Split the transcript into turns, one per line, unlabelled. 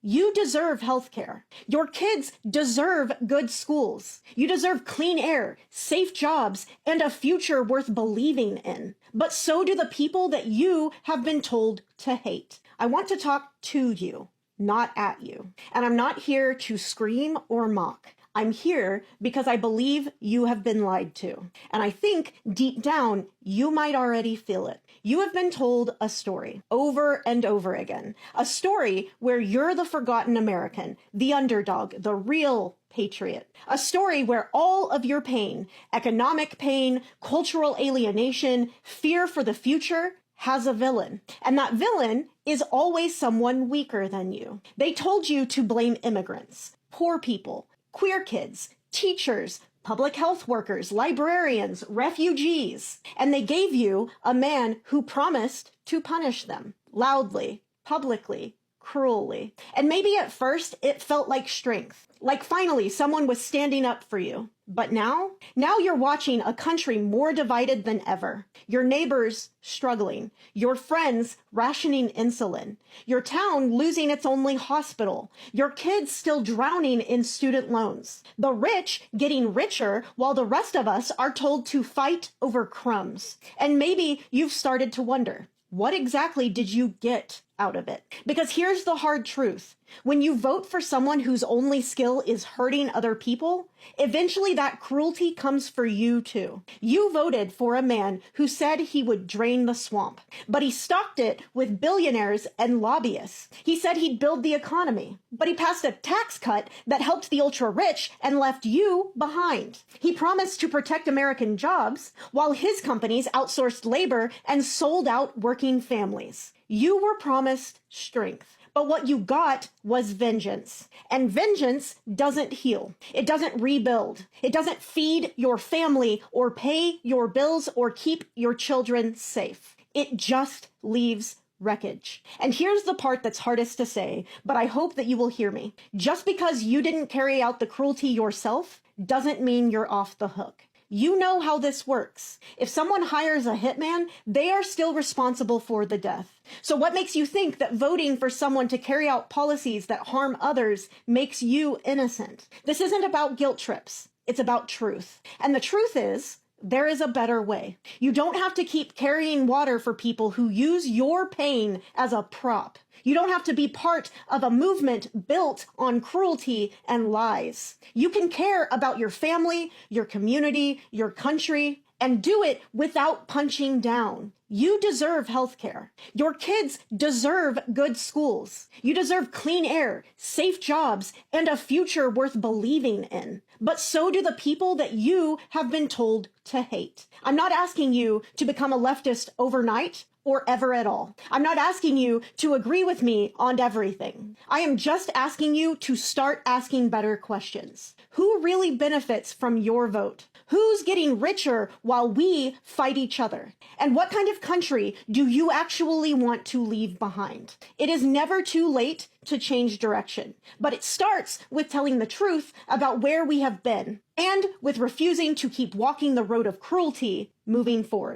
You deserve healthcare. Your kids deserve good schools. You deserve clean air, safe jobs, and a future worth believing in. But so do the people that you have been told to hate. I want to talk to you, not at you. And I'm not here to scream or mock. I'm here because I believe you have been lied to. And I think deep down, you might already feel it. You have been told a story over and over again. A story where you're the forgotten American, the underdog, the real patriot. A story where all of your pain, economic pain, cultural alienation, fear for the future, has a villain. And that villain is always someone weaker than you. They told you to blame immigrants, poor people, queer kids, teachers, public health workers, librarians, refugees. And they gave you a man who promised to punish them loudly, publicly, cruelly. And maybe at first it felt like strength, like finally someone was standing up for you. But now you're watching a country more divided than ever. Your neighbors struggling, your friends rationing insulin, your town losing its only hospital, your kids still drowning in student loans, the rich getting richer while the rest of us are told to fight over crumbs. And maybe you've started to wonder, what exactly did you get out of it? Because here's the hard truth. When you vote for someone whose only skill is hurting other people, eventually that cruelty comes for you too. You voted for a man who said he would drain the swamp, but he stocked it with billionaires and lobbyists. He said he'd build the economy, but he passed a tax cut that helped the ultra-rich and left you behind. He promised to protect American jobs while his companies outsourced labor and sold out working families. You were promised strength, but what you got was vengeance. And vengeance doesn't heal. It doesn't rebuild. It doesn't feed your family or pay your bills or keep your children safe. It just leaves wreckage. And here's the part that's hardest to say, but I hope that you will hear me. Just because you didn't carry out the cruelty yourself doesn't mean you're off the hook. You know how this works. If someone hires a hitman, they are still responsible for the death. So what makes you think that voting for someone to carry out policies that harm others makes you innocent? This isn't about guilt trips. It's about truth. And the truth is, there is a better way. You don't have to keep carrying water for people who use your pain as a prop. You don't have to be part of a movement built on cruelty and lies. You can care about your family, your community, your country, and do it without punching down. You deserve healthcare. Your kids deserve good schools. You deserve clean air, safe jobs, and a future worth believing in. But so do the people that you have been told to hate. I'm not asking you to become a leftist overnight or ever at all. I'm not asking you to agree with me on everything. I am just asking you to start asking better questions. Who really benefits from your vote? Who's getting richer while we fight each other? And what kind of country do you actually want to leave behind? It is never too late to change direction, but it starts with telling the truth about where we have been and with refusing to keep walking the road of cruelty moving forward.